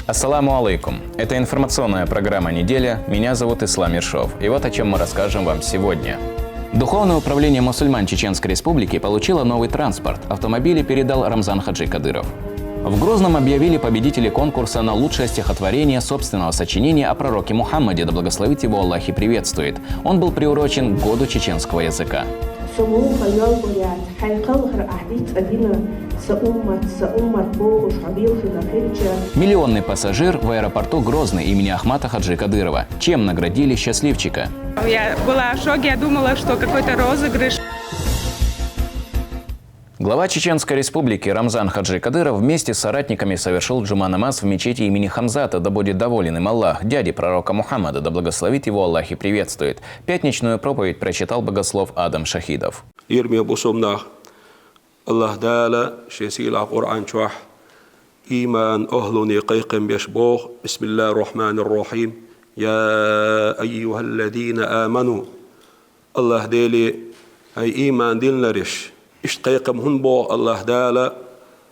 Ассаламу алейкум. Это информационная программа «Неделя». Меня зовут Ислам Ершов. И вот о чем мы расскажем вам сегодня. Духовное управление мусульман Чеченской Республики получило новый транспорт. Автомобили передал Рамзан Хаджи Кадыров. В Грозном объявили победителей конкурса на лучшее стихотворение собственного сочинения о пророке Мухаммаде, да благословит его Аллах и приветствует. Он был приурочен к году чеченского языка. Миллионный пассажир в аэропорту Грозный имени Ахмата Хаджи Кадырова. Чем наградили счастливчика? Я была в шоке, я думала, что какой-то розыгрыш. Глава Чеченской Республики Рамзан Хаджи Кадыров вместе с соратниками совершил джума-намаз в мечети имени Хамзата, да будет доволен им Аллах, дяди пророка Мухаммада, да благословит его Аллах и приветствует. Пятничную проповедь прочитал богослов Адам Шахидов. الله دالا شيسيل القرآن شوح إيمان أهلني قيقم بيشبوخ بسم الله الرحمن الرحيم يا أيها الذين آمنوا الله دالي أي إيمان دين لرش اشتقيقم هنبو الله دالا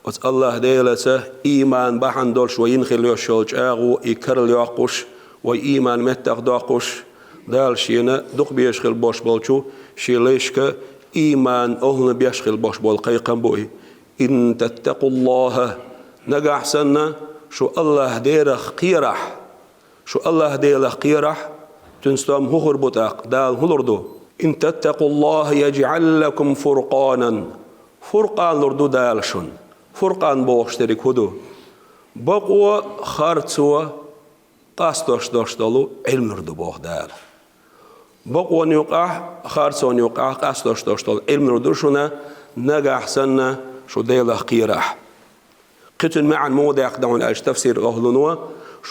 وز الله دالا سه إيمان بحن دول شوين خليو شولج آغو إكرل يقوش وإيمان متق داقوش دال شينا دق بيشخل بوش بولشو شيليشك إيمان أهلنا بيشغل باش بالقيقم بوي إن تتقوا الله نجح سنة شو الله ديرخ قيرح شو الله ديرخ قيرح تنستم هخر بتاق دال هلردو إن تتقوا الله يجعل لكم فرقانا فرقان لردو دالشون فرقان بوشترك هدو بقوة خارتسوا قاستوش دوشتلو علم لردو بوخ دال بقوان يقع خارسون يقع قاستوش دوشتل علم ردوشنا نجح سنة شو ديله قيرح قتل معا موضع يقدعون ايش تفسير غهلنوا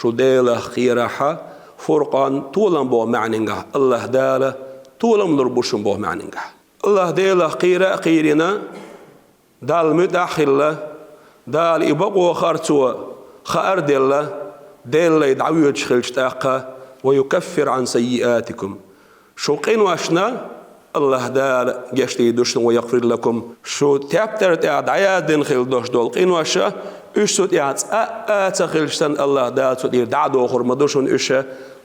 شو ديله قيرح فرقان طولا بو معننجح الله داله طولا نربوشن بو معننجح الله ديله قيرة قيرنا دال متأخر دال يبقوا خارسوا خارد الله ديله يدعوي خلشتاقه ويكفر عن سيئاتكم شو قينواشنا الله دار جشتي دوشن ويغفر لكم شو تابتر تعد عيادن خيل دوش دول قينواشا ايش سوت يعد اتخلشتن الله دار سوت يدعدو اخر مدوشن ايش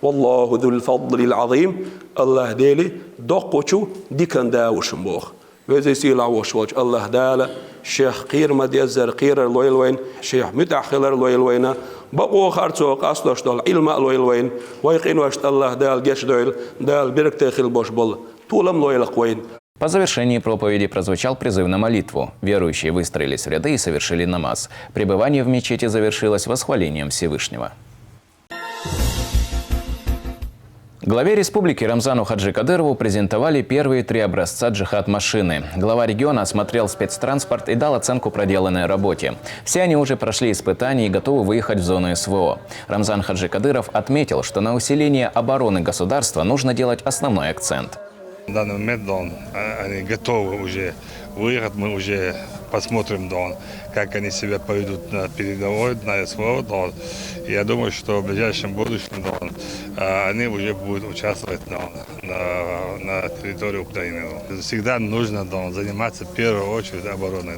والله ذو الفضل العظيم الله ديلي دوقوشو ديكن داوشن بوخ وزي سيلا وشوج الله دار شيخ قير مديزر قير لويل وين شيخ متأخر لويل وين بقوا خارتو قاصلوش دول علم لويل وين ويقين واشت الله دال جيش دويل دال بيرك تخيل бош бол тулам лойл квейн. По завершении проповеди прозвучал призыв на молитву. Верующие выстроились в ряды и совершили намаз. Пребывание в мечети завершилось восхвалением Всевышнего. Главе республики Рамзану Хаджи Кадырову презентовали первые 3 образца джихад-машины. Глава региона осмотрел спецтранспорт и дал оценку проделанной работе. Все они уже прошли испытания и готовы выехать в зону СВО. Рамзан Хаджи Кадыров отметил, что на усиление обороны государства нужно делать основной акцент. В данный момент они готовы уже выехать, мы уже посмотрим, как они себя поведут на передовой, на СВО. Я думаю, что в ближайшем будущем они уже будут участвовать на территории Украины. Всегда нужно заниматься в первую очередь обороной.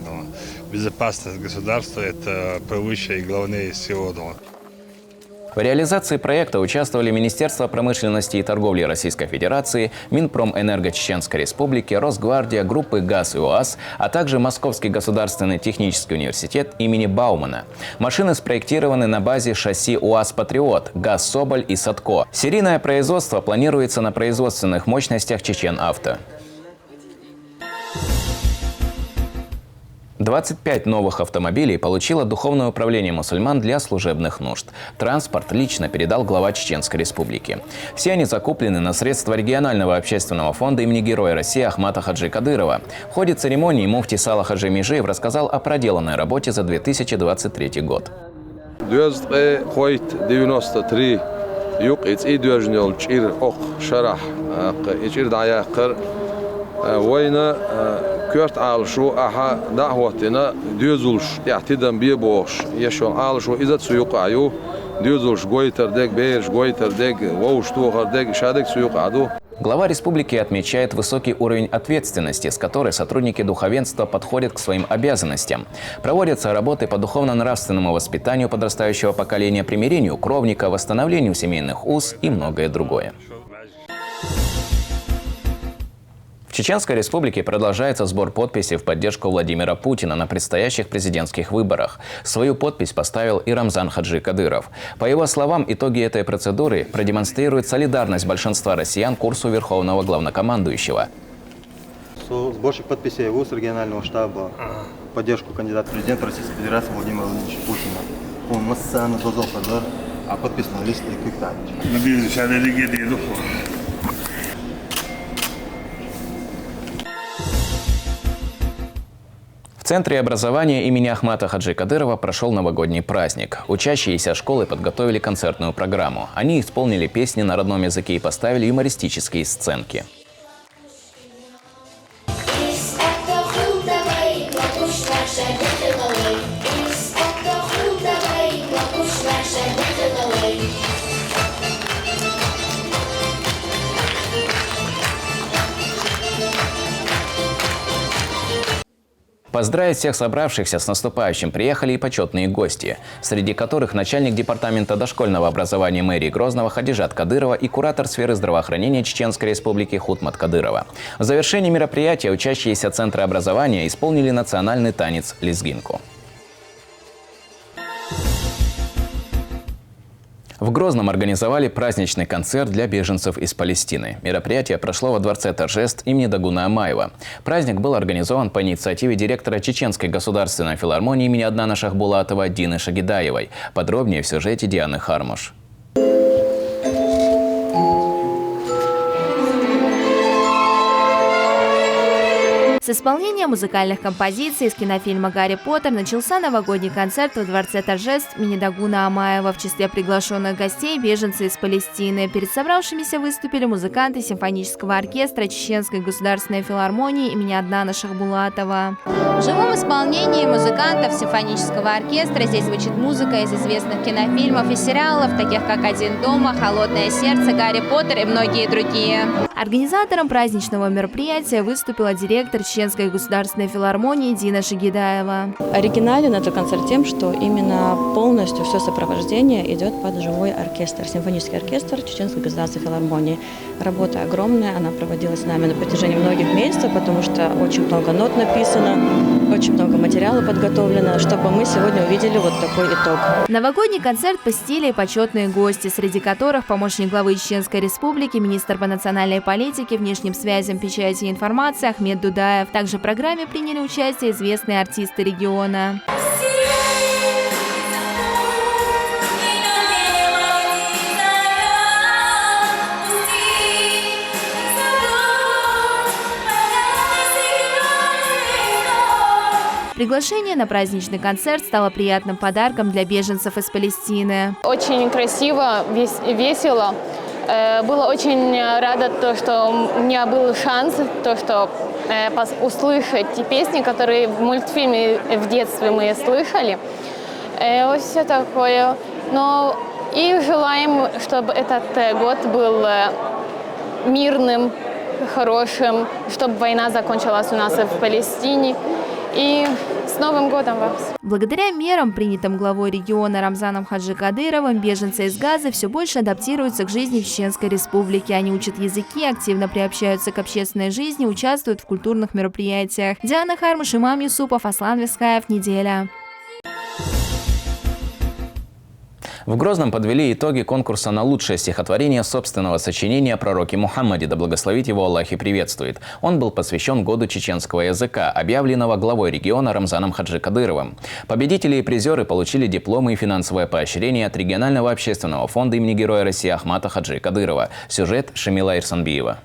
Безопасность государства – это превыше и главнее всего. В реализации проекта участвовали Министерство промышленности и торговли Российской Федерации, Минпромэнерго Чеченской Республики, Росгвардия, группы ГАЗ и УАЗ, а также Московский государственный технический университет имени Баумана. Машины спроектированы на базе шасси УАЗ «Патриот», ГАЗ «Соболь» и «Садко». Серийное производство планируется на производственных мощностях «Чечен-Авто». 25 новых автомобилей получило Духовное управление мусульман для служебных нужд. Транспорт лично передал глава Чеченской Республики. Все они закуплены на средства регионального общественного фонда имени Героя России Ахмата Хаджи Кадырова. В ходе церемонии муфти Сала Хаджи Межиев рассказал о проделанной работе за 2023 год. كرت عالشو أحا دعوتنا ديوزولش اعتدام بيبوش يشون عالشو إذا تسويق عيو ديوزولش قويتر ديك بيرش قويتر ديك ووش توخر ديك شادك سويق عدو Глава республики отмечает высокий уровень ответственности, с которой сотрудники духовенства подходят к своим обязанностям. Проводятся работы по духовно-нравственному воспитанию подрастающего поколения, примирению кровника, восстановлению семейных уз и многое другое. В Чеченской Республике продолжается сбор подписей в поддержку Владимира Путина на предстоящих президентских выборах. Свою подпись поставил и Рамзан Хаджи Кадыров. По его словам, итоги этой процедуры продемонстрируют солидарность большинства россиян курсу Верховного Главнокомандующего. Сборщик подписей ВУЗ регионального штаба в поддержку кандидата в президента Российской Федерации Владимира Владимировича Путина. Он массивно дозов, а подписан лист Квиктанич. В Центре образования имени Ахмата Хаджи Кадырова прошел новогодний праздник. Учащиеся школы подготовили концертную программу. Они исполнили песни на родном языке и поставили юмористические сценки. Поздравить всех собравшихся с наступающим приехали и почетные гости, среди которых начальник департамента дошкольного образования мэрии Грозного Хадижат Кадырова и куратор сферы здравоохранения Чеченской Республики Хутмат Кадырова. В завершении мероприятия учащиеся Центра образования исполнили национальный танец «Лезгинку». В Грозном организовали праздничный концерт для беженцев из Палестины. Мероприятие прошло во Дворце торжеств имени Дагуна Амаева. Праздник был организован по инициативе директора Чеченской государственной филармонии имени Аднана Шахбулатова Дины Шагидаевой. Подробнее в сюжете Дианы Хармуш. С исполнением музыкальных композиций из кинофильма «Гарри Поттер» начался новогодний концерт во Дворце торжеств имени Дагуна Амаева. В числе приглашенных гостей – беженцы из Палестины. Перед собравшимися выступили музыканты симфонического оркестра Чеченской государственной филармонии имени Аднана Шахбулатова. В живом исполнении музыкантов симфонического оркестра здесь звучит музыка из известных кинофильмов и сериалов, таких как «Один дома», «Холодное сердце», «Гарри Поттер» и многие другие. Организатором праздничного мероприятия выступила директор Чеченской государственной филармонии Дина Шагидаева. Оригинален этот концерт тем, что именно полностью все сопровождение идет под живой оркестр, симфонический оркестр Чеченской государственной филармонии. Работа огромная, она проводилась с нами на протяжении многих месяцев, потому что очень много нот написано, очень много материала подготовлено, чтобы мы сегодня увидели вот такой итог. Новогодний концерт посетили и почетные гости, среди которых помощник главы Чеченской Республики, министр по национальной политике, внешним связям, печати и информации Ахмед Дудаев. Также в программе приняли участие известные артисты региона. Приглашение на праздничный концерт стало приятным подарком для беженцев из Палестины. Очень красиво, весело. Была очень рада, что у меня был шанс услышать те песни, которые в мультфильме в детстве мы слышали. Вот все такое. Но и желаем, чтобы этот год был мирным, хорошим, чтобы война закончилась у нас в Палестине. И с Новым годом вас! Благодаря мерам, принятым главой региона Рамзаном Хаджи Кадыровым, беженцы из Газы все больше адаптируются к жизни в Чеченской Республике. Они учат языки, активно приобщаются к общественной жизни, участвуют в культурных мероприятиях. Диана Хармуш, Имам Юсупов, Аслан Вискаев. Неделя. В Грозном подвели итоги конкурса на лучшее стихотворение собственного сочинения о пророке Мухаммаде, да благословит его Аллах и приветствует. Он был посвящен году чеченского языка, объявленного главой региона Рамзаном Хаджи Кадыровым. Победители и призеры получили дипломы и финансовое поощрение от регионального общественного фонда имени Героя России Ахмата Хаджи Кадырова. Сюжет Шамила Ирсанбиева.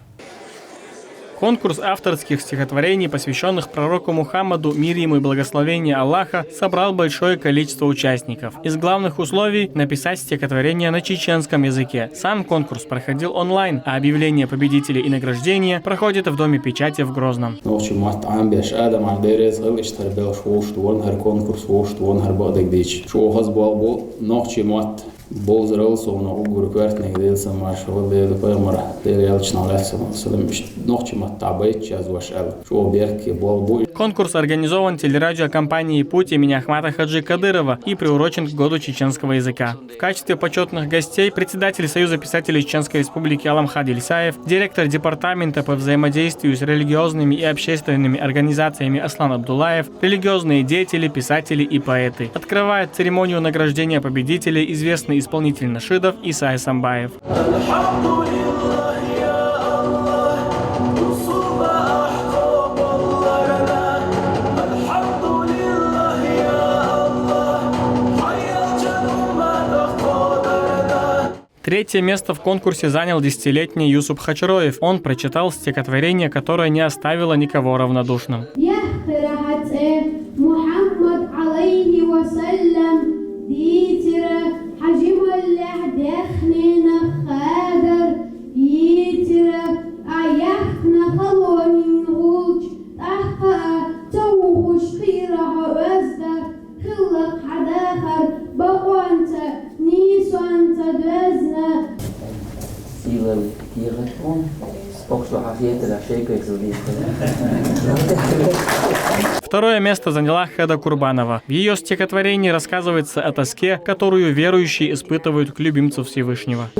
Конкурс авторских стихотворений, посвященных пророку Мухаммаду, мир ему и благословение Аллаха, собрал большое количество участников. Из главных условий – написать стихотворение на чеченском языке. Сам конкурс проходил онлайн, а объявление победителей и награждения проходит в Доме печати в Грозном. Bozral sonra o grup vertnek del samaş o del payamar del yalçna лесом салам ночи матабайт час вашал шо берки бол бой. Конкурс организован телерадиокомпанией «Путь» имени Ахмата Хаджи Кадырова и приурочен к году чеченского языка. В качестве почетных гостей председатель Союза писателей Чеченской Республики Аламхад Ильсаев, директор департамента по взаимодействию с религиозными и общественными организациями Аслан Абдулаев, религиозные деятели, писатели и поэты. Открывает церемонию награждения победителей известный исполнитель нашидов Исай Самбаев. Третье место в конкурсе занял десятилетний Юсуп Хачароев. Он прочитал стихотворение, которое не оставило никого равнодушным. Второе место заняла Хеда Курбанова. В ее стихотворении рассказывается о тоске, которую верующие испытывают к любимцу Всевышнего.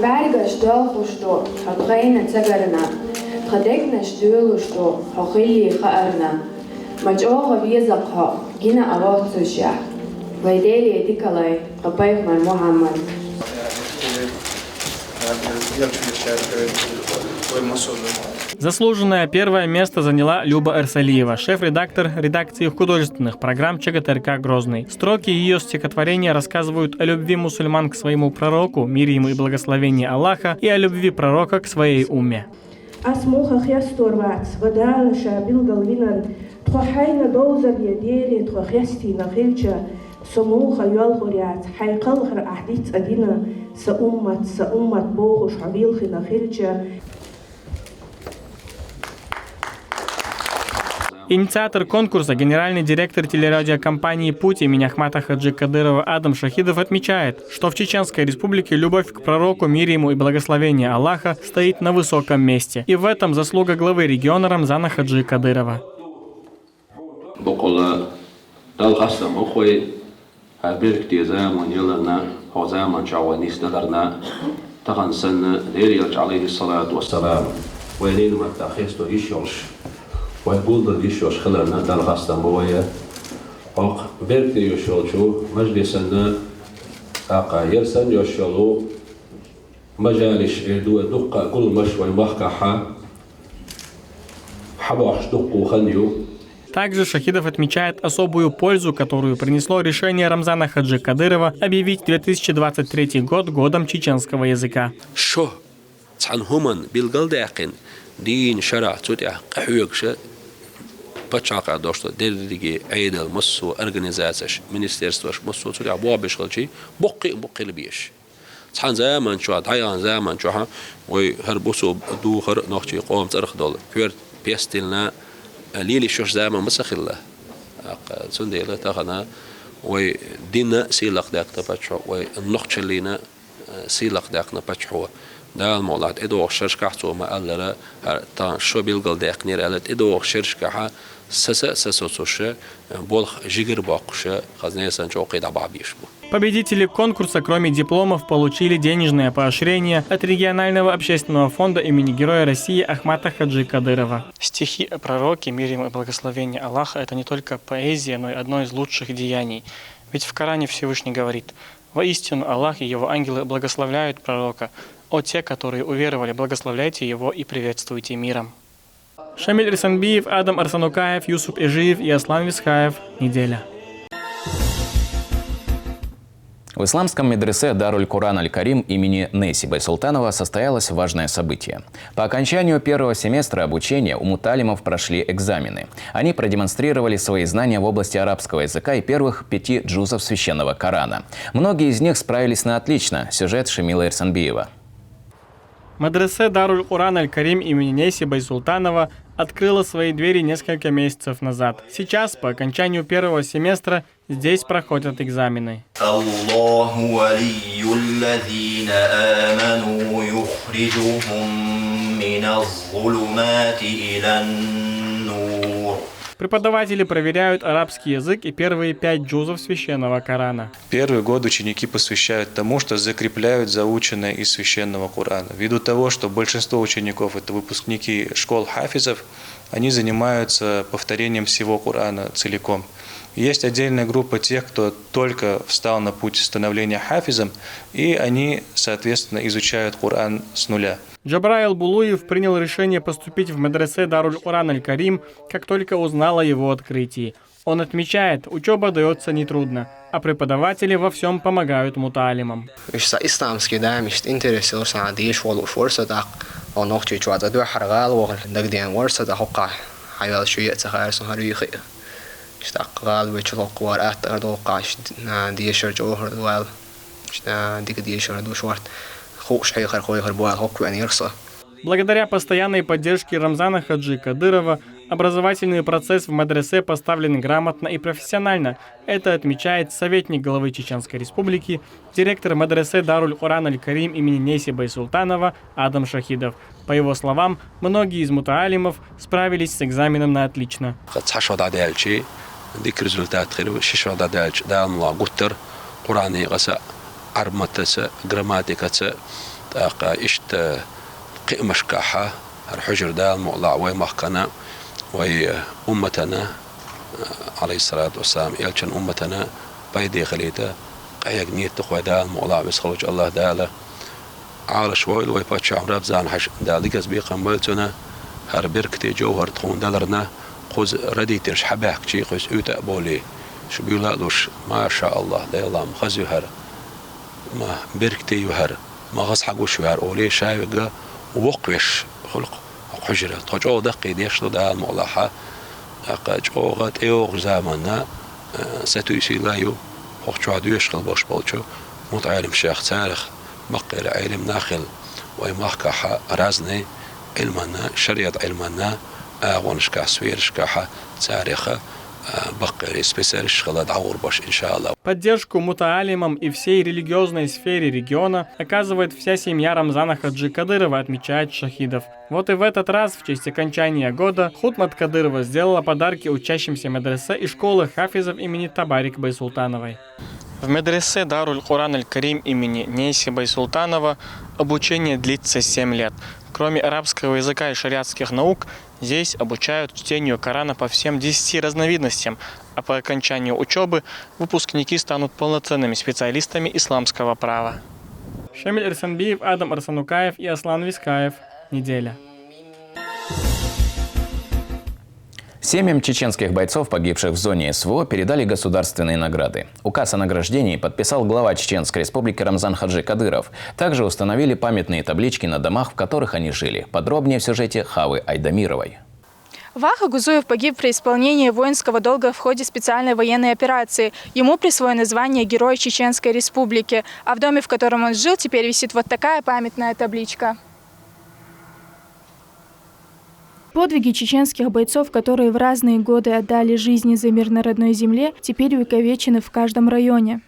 Заслуженное первое место заняла Люба Эрсалиева, шеф-редактор редакции художественных программ ЧГТРК «Грозный». Строки ее стихотворения рассказывают о любви мусульман к своему пророку, мир ему и благословение Аллаха, и о любви пророка к своей умме. Инициатор конкурса, генеральный директор телерадиокомпании «Путь» имени Ахмата Хаджи Кадырова Адам Шахидов отмечает, что в Чеченской Республике любовь к пророку, мир ему и благословение Аллаха стоит на высоком месте. И в этом заслуга главы региона Рамзана Хаджи Кадырова. ويقول يشوش خلنا دلغاستا مويا أو بركي يشوشو مجلسنا أقا يرسن يشلو مجالش دو دقة كل مشوي محكحة حباش دقو خنيو. Также Шахидов отмечает особую пользу, которую принесло решение Рамзана Хаджи Кадырова объявить 2023 год годом чеченского языка. دين شرع تودع قحويكش بتشاقع دوشتو ديريجي عيدل مصو أرجنيزاتش منستيرستوش مصو تودع بوابش خلشي بقي لبيش تحن زمان شو عيان زمان شوها ويهربوسو دوخر نوختي قوم ترخ دول بير بيستلنا ليلي شوش زمان مسخله سنديلا تاخنا ودينا سيلق داك تبتشو والنقش لينا سيلق داك نبتشو ده المولات إدو شركة حتوما ألرا تان شو بيلقل داقنير ألت إدو شركة سسوسوشة بولخ جيجر باقشة خزنية سنجو قيد عبابيشبو. Победители конкурса, кроме дипломов, получили денежное поощрение от регионального общественного фонда имени Героя России Ахмата Хаджи Кадырова. Стихи о пророке, мир ему и благословение Аллаха – это не только поэзия, но и одно из лучших деяний. Ведь в Коране Всевышний говорит: «Воистину Аллах и его ангелы благословляют пророка. О те, которые уверовали, благословляйте его и приветствуйте миром». Шамиль Рисанбиев, Адам Арсанукаев, Юсуп Эжиев и Аслан Висхаев. Неделя. В исламском медресе Даруль-Куран Аль-Карим имени Неси Байсултанова состоялось важное событие. По окончанию первого семестра обучения у муталимов прошли экзамены. Они продемонстрировали свои знания в области арабского языка и первых 5 джузов священного Корана. Многие из них справились на отлично. Сюжет Шамила Ирсанбиева. Медресе Даруль-Куран Аль-Карим имени Неси Байсултанова открыла свои двери несколько месяцев назад. Сейчас, по окончанию первого семестра, здесь проходят экзамены. Преподаватели проверяют арабский язык и первые 5 джузов священного Корана. Первый год ученики посвящают тому, что закрепляют заученное из священного Корана. Ввиду того, что большинство учеников – это выпускники школ хафизов, они занимаются повторением всего Корана целиком. Есть отдельная группа тех, кто только встал на путь становления хафизом, и они, соответственно, изучают Коран с нуля. Джабраил Булуев принял решение поступить в медресе Даруль Куран Аль-Карим, как только узнал о его открытии. Он отмечает, учеба дается нетрудно, а преподаватели во всем помогают мутаалимам. Благодаря постоянной поддержке Рамзана Хаджи Кадырова образовательный процесс в медресе поставлен грамотно и профессионально. Это отмечает советник главы Чеченской Республики, директор медресе Даруль Куран Аль-Карим имени Нейси Байсултанова Адам Шахидов. По его словам, многие из мутаалимов справились с экзаменом на отлично. مشكاحة الحجر دا المولع ومحكنا وأمتنا عليه الصلاة والسلام يلشن أمتنا بيدي خليته قيق نيت تقوى دا المولع بسخوج الله داله على شويل ويباتش عمراب زان حش دا لقز بيقا مبلتنا هر بركتي جوهر تخون دالرنا قوز رديترش حباك شي قوز اوتا بولي شو بيولا دوش ما شاء الله دا الله مخزو هر ما بركتي يهر ما غص حقو شوهر أولي شايوغا وقوش خلق حجرة تجو دقي ديشلو دا المغلحة جو غات ايوغ زامنا ستويسي لايو حقشو عدو يشغل باش بالشو متعلم شيخ تاريخ مقير علم ناخل ويمحكحة رازني علمنا شريط علمنا اغوانشكا سويرشكاحة تاريخة Поддержку мутаалимам и всей религиозной сфере региона оказывает вся семья Рамзана Хаджи Кадырова, отмечает Шахидов. Вот и в этот раз, в честь окончания года, Хутмат Кадырова сделала подарки учащимся медресе и школы хафизов имени Табарик Байсултановой. В медресе Даруль Куран Аль-Карим имени Нейси Байсултанова обучение длится 7 лет. Кроме арабского языка и шариатских наук, здесь обучают чтению Корана по всем 10 разновидностям, а по окончанию учебы выпускники станут полноценными специалистами исламского права. Шамиль Арсанбиев, Адам Арсанукаев и Аслан Вискаев. Неделя. Семьям чеченских бойцов, погибших в зоне СВО, передали государственные награды. Указ о награждении подписал глава Чеченской Республики Рамзан Хаджи Кадыров. Также установили памятные таблички на домах, в которых они жили. Подробнее в сюжете Хавы Айдамировой. Ваха Гузуев погиб при исполнении воинского долга в ходе специальной военной операции. Ему присвоено звание Героя Чеченской Республики. А в доме, в котором он жил, теперь висит вот такая памятная табличка. Подвиги чеченских бойцов, которые в разные годы отдали жизни за мир на родной земле, теперь увековечены в каждом районе.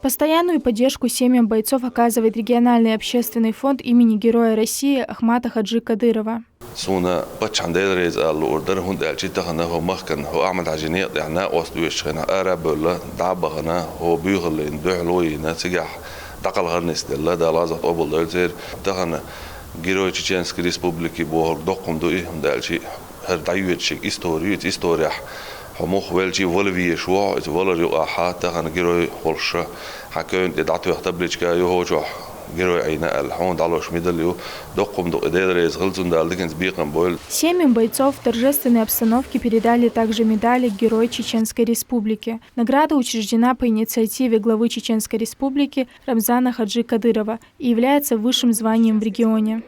Постоянную поддержку семьям бойцов оказывает региональный общественный фонд имени Героя России Ахмата Хаджи Кадырова. سونا بتشان ديريز الأوردر هند الشيء هو مخكن هو أعمل عجينية يعني أوصلوش خنا أراب ولا دعبغنا هو بيغل إندعلوي نسجح دقل غرنس دلا ده لازم أبول دلتر تهنا جيروي تشينسكي ريسبوبليكي بوهر دقم دوئي هم دالشي هر دايوت شيء إستوريح هموخ ولشي ولفيه شو إذا ولر يقع تهنا جيروي خلش حكون دعتوا يختبلش كايو هو شو Семьям бойцов в торжественной обстановке передали также медали Герой Чеченской Республики. Награда учреждена по инициативе главы Чеченской Республики Рамзана Хаджи Кадырова и является высшим званием в регионе.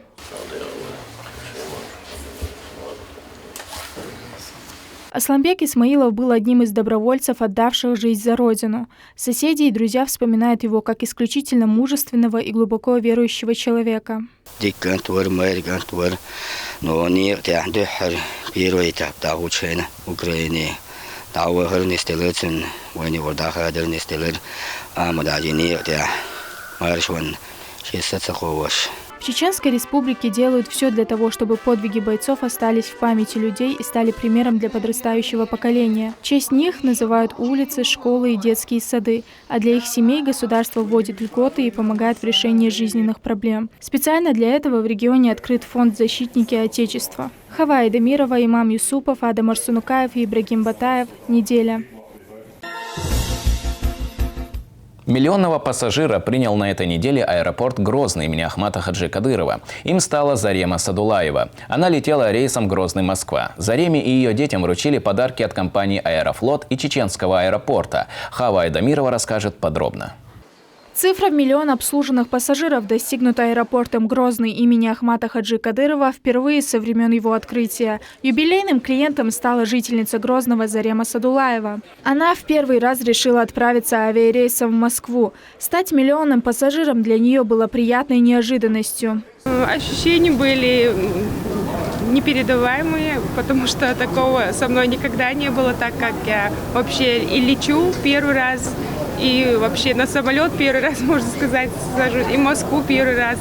Асланбек Исмаилов был одним из добровольцев, отдавших жизнь за родину. Соседи и друзья вспоминают его как исключительно мужественного и глубоко верующего человека. В Чеченской Республике делают все для того, чтобы подвиги бойцов остались в памяти людей и стали примером для подрастающего поколения. В честь них называют улицы, школы и детские сады, а для их семей государство вводит льготы и помогает в решении жизненных проблем. Специально для этого в регионе открыт фонд «Защитники Отечества». Хава Айдамирова, Имам Юсупов, Адам Арсунукаев и Ибрагим Батаев. Неделя. Миллионного пассажира принял на этой неделе аэропорт Грозный имени Ахмата Хаджи Кадырова. Им стала Зарема Садулаева. Она летела рейсом Грозный-Москва. Зареме и ее детям вручили подарки от компании «Аэрофлот» и Чеченского аэропорта. Хава Айдамирова расскажет подробно. Цифра в миллион обслуженных пассажиров достигнута аэропортом Грозный имени Ахмата Хаджи Кадырова впервые со времен его открытия. Юбилейным клиентом стала жительница Грозного Зарема Садулаева. Она в первый раз решила отправиться авиарейсом в Москву. Стать миллионным пассажиром для нее было приятной неожиданностью. Ощущения были непередаваемые, потому что такого со мной никогда не было, так как я вообще и лечу первый раз, и вообще на самолет первый раз, можно сказать, сажусь, и в Москву первый раз.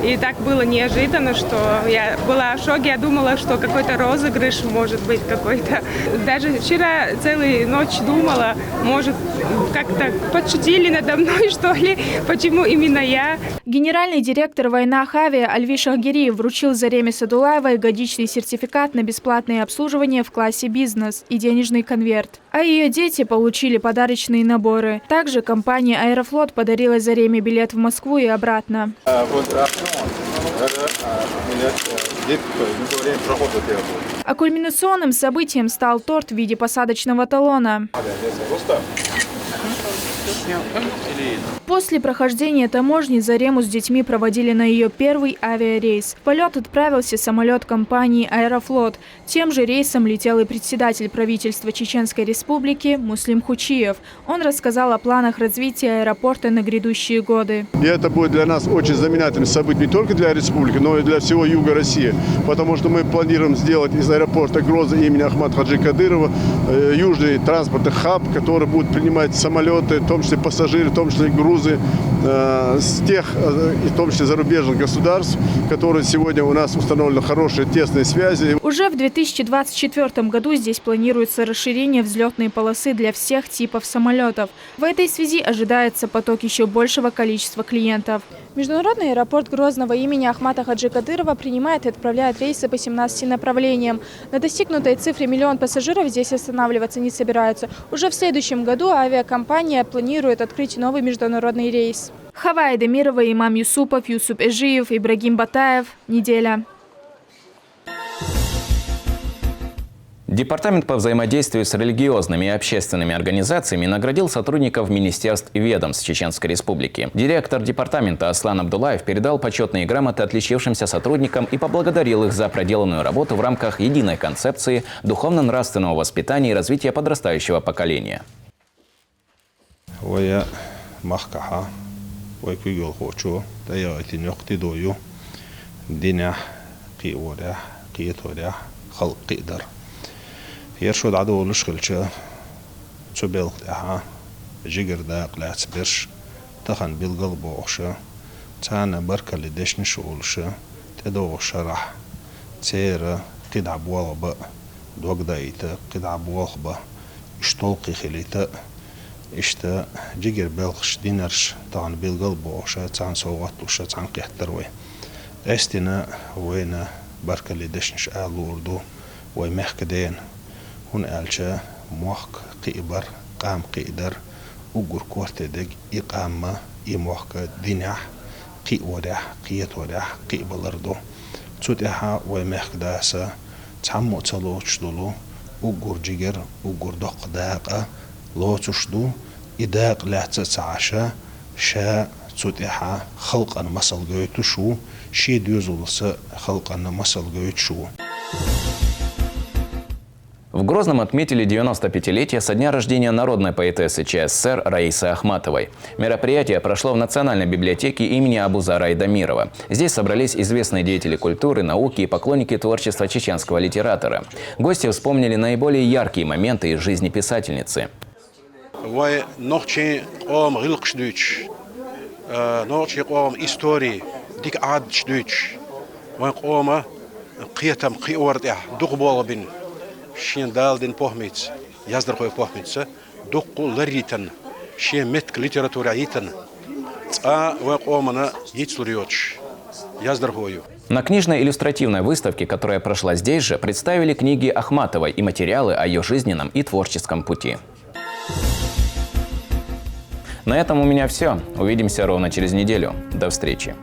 И так было неожиданно, что я была в шоке, я думала, что какой-то розыгрыш может быть какой-то. Даже вчера целую ночь думала, может, как-то подшутили надо мной, что ли, почему именно я. Генеральный директор Вайнах-Авиа Альви Шахгириев вручил Зареме Садулаевой годичный сертификат на бесплатное обслуживание в классе «Бизнес» и денежный конверт. А ее дети получили подарочные наборы. Также компания «Аэрофлот» подарила Зареме билет в Москву и обратно. А кульминационным событием стал торт в виде посадочного талона. После прохождения таможни Зарему с детьми проводили на ее первый авиарейс. В полет отправился самолет компании «Аэрофлот». Тем же рейсом летел и председатель правительства Чеченской Республики Муслим Хучиев. Он рассказал о планах развития аэропорта на грядущие годы. И это будет для нас очень знаменательным событием не только для республики, но и для всего юга России. Потому что мы планируем сделать из аэропорта Грозный имени Ахмата Хаджи Кадырова южный транспортный хаб, который будет принимать самолеты, в том числе пассажиры, в том числе грузы с тех, и в том числе зарубежных государств, которые сегодня у нас установлены хорошие тесные связи. Уже в 2024 году здесь планируется расширение взлетной полосы для всех типов самолетов. В этой связи ожидается поток еще большего количества клиентов. Международный аэропорт Грозного имени Ахмата Хаджи Кадырова принимает и отправляет рейсы по 17 направлениям. На достигнутой цифре миллион пассажиров здесь останавливаться не собираются. Уже в следующем году авиакомпания планирует открыть новый международный рейс. Хава Айдамирова, Имам Юсупов, Юсуп Эжиев, Ибрагим Батаев. Неделя. Департамент по взаимодействию с религиозными и общественными организациями наградил сотрудников министерств и ведомств Чеченской Республики. Директор департамента Аслан Абдулаев передал почетные грамоты отличившимся сотрудникам и поблагодарил их за проделанную работу в рамках единой концепции духовно-нравственного воспитания и развития подрастающего поколения. يرشد عدو لشكلشة تبالغ تاعها جيجر داق لا تبرش تخن بالقلب وغشة تانا بركة لديش نشولشة تدوغ شرح تيرا قدع بوالبا دوغ دايتا قدع بوالبا اشتولقي خليتا اشتا جيجر بالغش دينرش تانا بالقلب وغشة تانا سوغطوشة تانا قيحتروي استنا وينا بركة لديش نشقال وردو ويمحكدين هون ألشا موحك قيبر قام قيدر وقر كورتدق إقامة إموحك دينح قي ودح قيت ودح قي بلردو تسوتها ومحك داسا تعمو تلو تشدلو وقر جيجر وقر دق داقة لو تشدو إداق لا تتعشى شا تسوتها خلقا مسل قويتو شو شي ديوزولس خلقا مسل قويت شو. В Грозном отметили 95-летие со дня рождения народной поэтессы ЧССР Раисы Ахматовой. Мероприятие прошло в Национальной библиотеке имени Абузара Айдамирова. Здесь собрались известные деятели культуры, науки и поклонники творчества чеченского литератора. Гости вспомнили наиболее яркие моменты из жизни писательницы. Шен далден похмец, яздархой похмец, докку ларитан, шен метк литература итан, омана яйцлуриоч, яздархою. На книжной иллюстративной выставке, которая прошла здесь же, представили книги Ахматовой и материалы о ее жизненном и творческом пути. На этом у меня все. Увидимся ровно через неделю. До встречи.